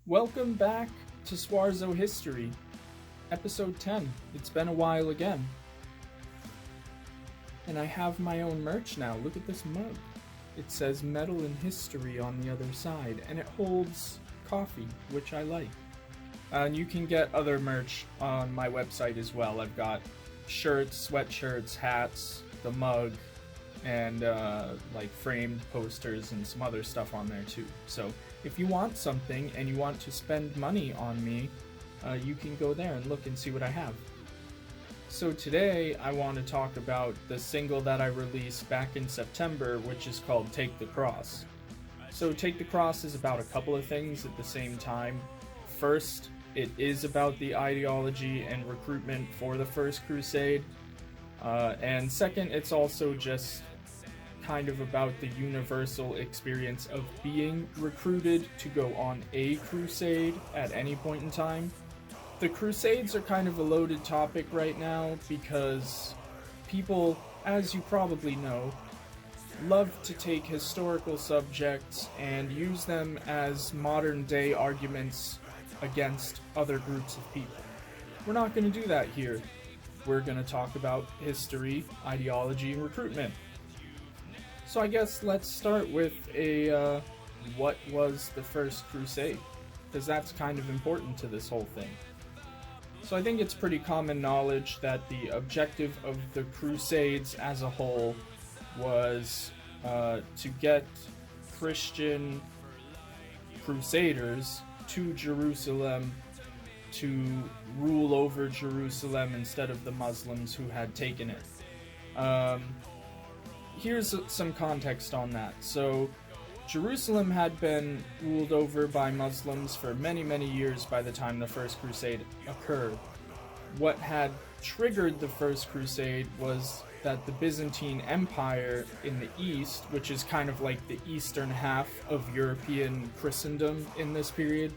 Welcome back to Swarzo History, episode 10. It's been a while again. And I have my own merch now. Look at this mug. It says Metal in History on the other side, and it holds coffee, which I like. And you can get other merch on my website as well. I've got shirts, sweatshirts, hats, the mug, and like framed posters and some other stuff on there too. So if you want something and you want to spend money on me, you can go there and look and see what I have. So today I want to talk about the single that I released back in September, which is called Take the Cross. So Take the Cross is about a couple of things at the same time. First, it is about the ideology and recruitment for the First Crusade. And second, it's also just kind of about the universal experience of being recruited to go on a crusade at any point in time. The Crusades are kind of a loaded topic right now because people, as you probably know, love to take historical subjects and use them as modern day arguments against other groups of people. We're not going to do that here. We're going to talk about history, ideology, and recruitment. So I guess let's start with what was the First Crusade? Because that's kind of important to this whole thing. So I think it's pretty common knowledge that the objective of the Crusades as a whole was to get Christian crusaders to Jerusalem to rule over Jerusalem instead of the Muslims who had taken it. Here's some context on that. So Jerusalem had been ruled over by Muslims for many, many years by the time the First Crusade occurred. What had triggered the First Crusade was that the Byzantine Empire in the East, which is kind of like the eastern half of European Christendom in this period,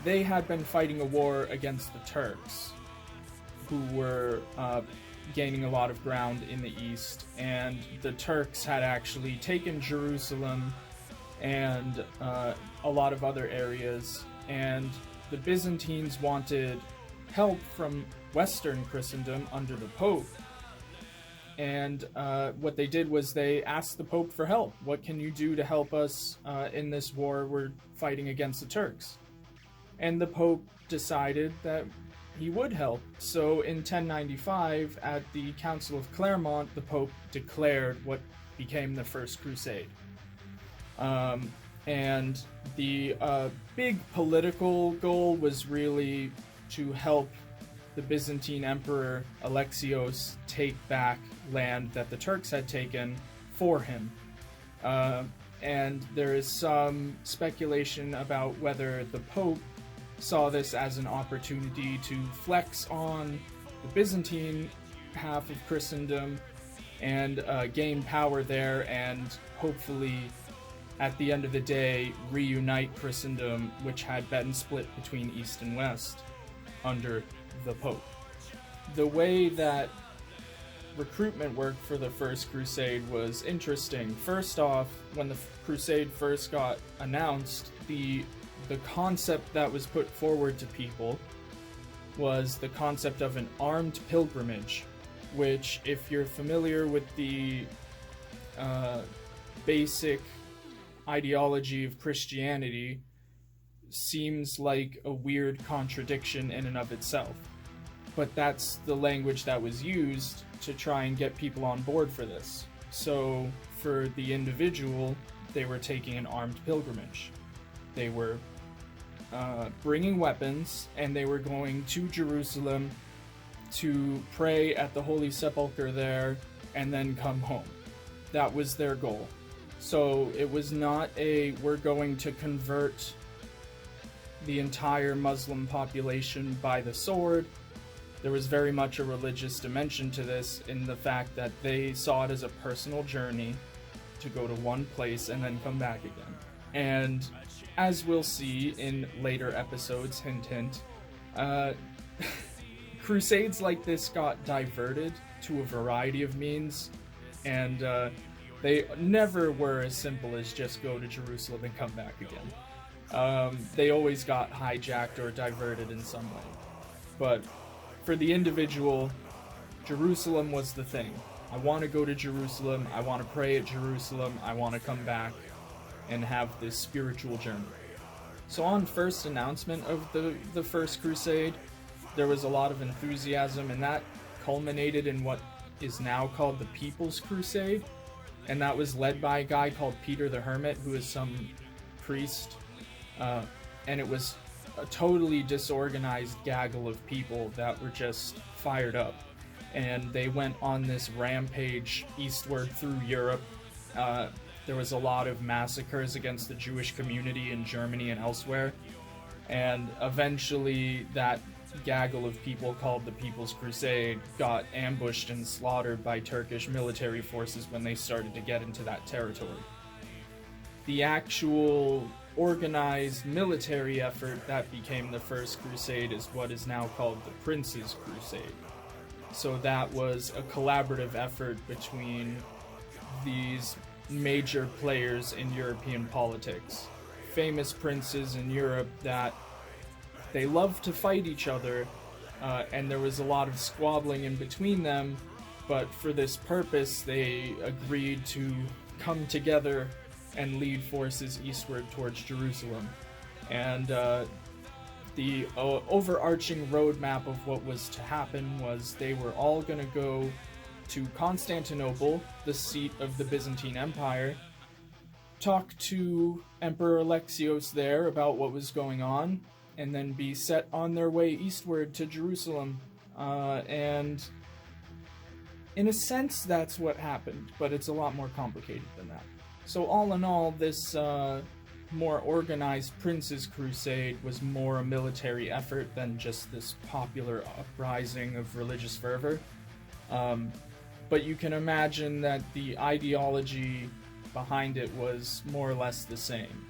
they had been fighting a war against the Turks, who were gaining a lot of ground in the east, and the Turks had actually taken Jerusalem and a lot of other areas, and the Byzantines wanted help from Western Christendom under the Pope. And what they did was they asked the Pope for help. What can you do to help us in this war we're fighting against the Turks? And the Pope decided that he would help. So in 1095, at the Council of Clermont, the Pope declared what became the First Crusade. And the big political goal was really to help the Byzantine Emperor Alexios take back land that the Turks had taken for him. And there is some speculation about whether the Pope saw this as an opportunity to flex on the Byzantine half of Christendom and gain power there, and hopefully at the end of the day reunite Christendom, which had been split between East and West under the Pope. The way that recruitment worked for the First Crusade was interesting. First off, when the Crusade first got announced, the concept that was put forward to people was the concept of an armed pilgrimage, which, if you're familiar with the basic ideology of Christianity, seems like a weird contradiction in and of itself. But that's the language that was used to try and get people on board for this. So for the individual, they were taking an armed pilgrimage. They were bringing weapons, and they were going to Jerusalem to pray at the Holy Sepulchre there and then come home. That was their goal. So it was not we're going to convert the entire Muslim population by the sword. There was very much a religious dimension to this, in the fact that they saw it as a personal journey to go to one place and then come back again. And as we'll see in later episodes, hint hint, crusades like this got diverted to a variety of means, and They never were as simple as just go to Jerusalem and come back again. They always got hijacked or diverted in some way. But for the individual, Jerusalem was the thing. I want to go to Jerusalem, I want to pray at Jerusalem, I want to come back and have this spiritual journey. So on first announcement of the First Crusade, there was a lot of enthusiasm, and that culminated in what is now called the People's Crusade, and that was led by a guy called Peter the Hermit, who is some priest, and it was a totally disorganized gaggle of people that were just fired up, and they went on this rampage eastward through Europe. There was a lot of massacres against the Jewish community in Germany and elsewhere, and eventually that gaggle of people called the People's Crusade got ambushed and slaughtered by Turkish military forces when they started to get into that territory. The actual organized military effort that became the First Crusade is what is now called the Prince's Crusade. So that was a collaborative effort between these major players in European politics. Famous princes in Europe that they loved to fight each other, and there was a lot of squabbling in between them, but for this purpose they agreed to come together and lead forces eastward towards Jerusalem. And the overarching roadmap of what was to happen was they were all going to go to Constantinople, the seat of the Byzantine Empire, talk to Emperor Alexios there about what was going on, and then be set on their way eastward to Jerusalem. And in a sense, that's what happened, but it's a lot more complicated than that. So all in all, this more organized Prince's Crusade was more a military effort than just this popular uprising of religious fervor. But you can imagine that the ideology behind it was more or less the same.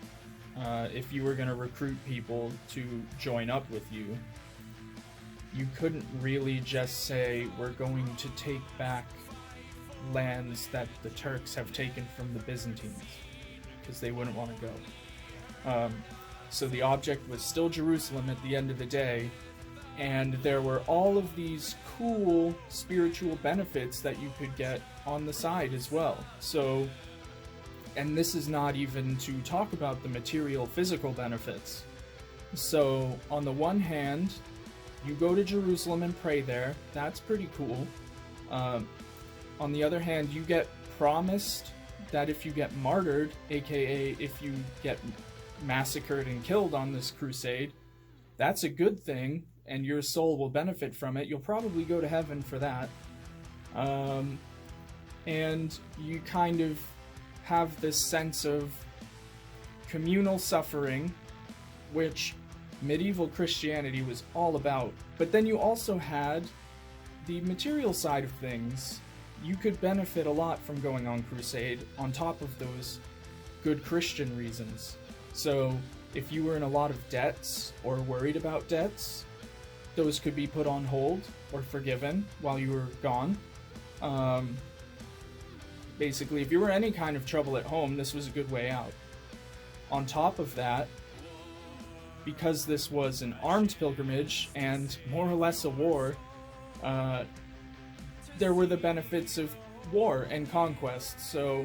If you were going to recruit people to join up with you, you couldn't really just say, we're going to take back lands that the Turks have taken from the Byzantines, because they wouldn't want to go. So the object was still Jerusalem at the end of the day, and there were all of these cool spiritual benefits that you could get on the side as well. So, and this is not even to talk about the material physical benefits. So on the one hand, you go to Jerusalem and pray there. That's pretty cool. On the other hand, you get promised that if you get martyred, aka if you get massacred and killed on this crusade, that's a good thing, and your soul will benefit from it. You'll probably go to heaven for that. And you kind of have this sense of communal suffering, which medieval Christianity was all about. But then you also had the material side of things. You could benefit a lot from going on crusade on top of those good Christian reasons. So if you were in a lot of debts or worried about debts, those could be put on hold or forgiven while you were gone. Basically, if you were in any kind of trouble at home, this was a good way out. On top of that, because this was an armed pilgrimage and more or less a war, there were the benefits of war and conquest. So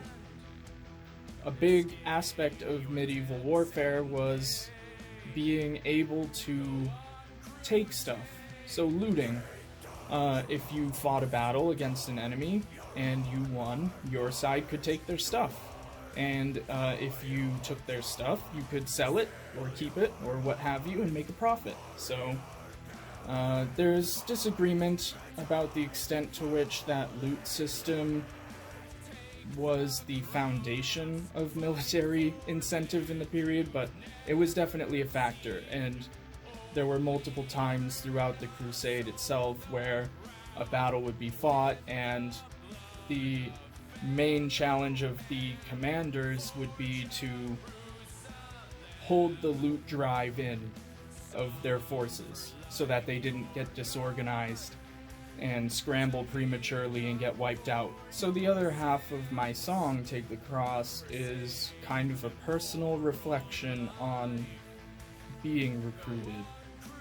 a big aspect of medieval warfare was being able to take stuff. So looting. If you fought a battle against an enemy and you won, your side could take their stuff. And if you took their stuff, you could sell it or keep it or what have you and make a profit. So there's disagreement about the extent to which that loot system was the foundation of military incentive in the period, but it was definitely a factor. And there were multiple times throughout the crusade itself where a battle would be fought, and the main challenge of the commanders would be to hold the loot drive in of their forces so that they didn't get disorganized and scramble prematurely and get wiped out. So the other half of my song, Take the Cross, is kind of a personal reflection on being recruited.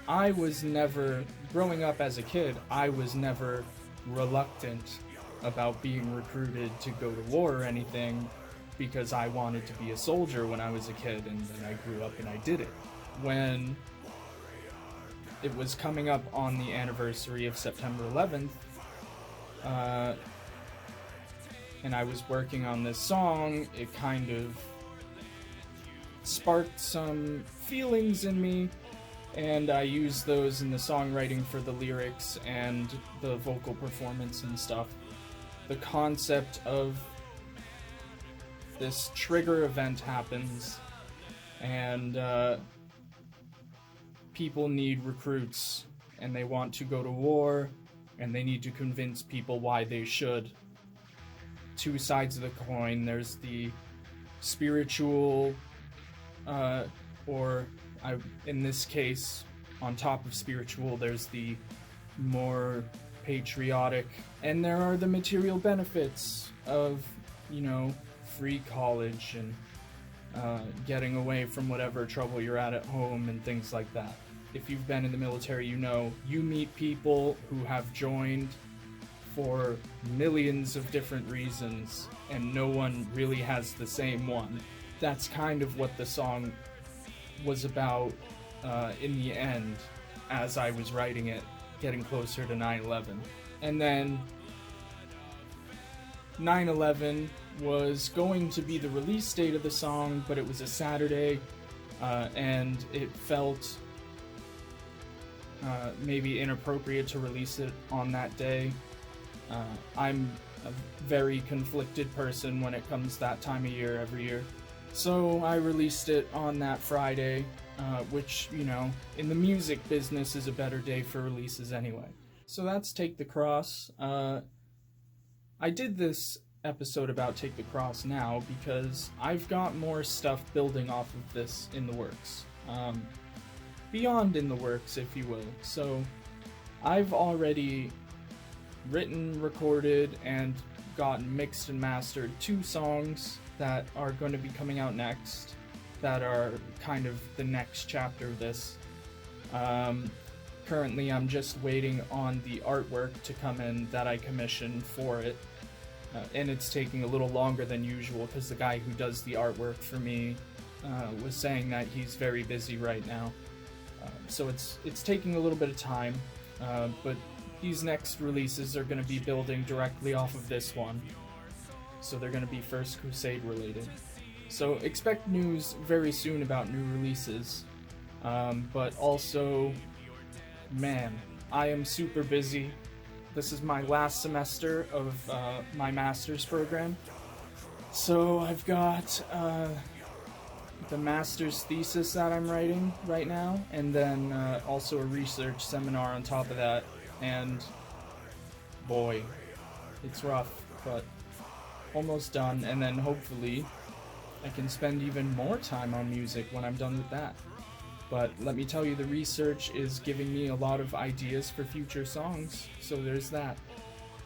I was never, growing up as a kid, I was never reluctant about being recruited to go to war or anything, because I wanted to be a soldier when I was a kid, and then I grew up and I did it. When it was coming up on the anniversary of September 11th, and I was working on this song, it kind of sparked some feelings in me, and I used those in the songwriting for the lyrics and the vocal performance and stuff. The concept of this trigger event happens, and people need recruits, and they want to go to war, and they need to convince people why they should. Two sides of the coin. There's the spiritual, in this case, on top of spiritual, there's the more patriotic, and there are the material benefits of, free college and getting away from whatever trouble you're at home and things like that. If you've been in the military, you meet people who have joined for millions of different reasons, and no one really has the same one. That's kind of what the song was about in the end, as I was writing it, getting closer to 9/11. And then 9/11 was going to be the release date of the song, but it was a Saturday, and it felt maybe inappropriate to release it on that day. I'm a very conflicted person when it comes that time of year every year. So I released it on that Friday, which, in the music business is a better day for releases anyway. So that's Take the Cross. I did this episode about Take the Cross now because I've got more stuff building off of this in the works. Beyond in the works, if you will. So I've already written, recorded, and gotten mixed and mastered 2 songs that are going to be coming out next, that are kind of the next chapter of this. Currently I'm just waiting on the artwork to come in that I commissioned for it, and it's taking a little longer than usual because the guy who does the artwork for me was saying that he's very busy right now. So it's taking a little bit of time, but these next releases are going to be building directly off of this one. So they're going to be First Crusade related. So expect news very soon about new releases. But also, man, I am super busy. This is my last semester of my master's program. So I've got the master's thesis that I'm writing right now, and then also a research seminar on top of that. And boy, it's rough, but almost done. And then hopefully I can spend even more time on music when I'm done with that. But let me tell you, the research is giving me a lot of ideas for future songs, so there's that.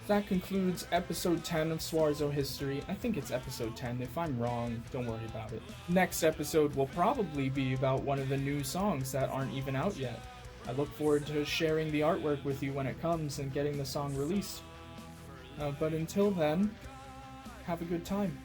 That concludes episode 10 of Swarzo History. I think it's episode 10. If I'm wrong, don't worry about it. Next episode will probably be about one of the new songs that aren't even out yet. I look forward to sharing the artwork with you when it comes and getting the song released. But until then, have a good time.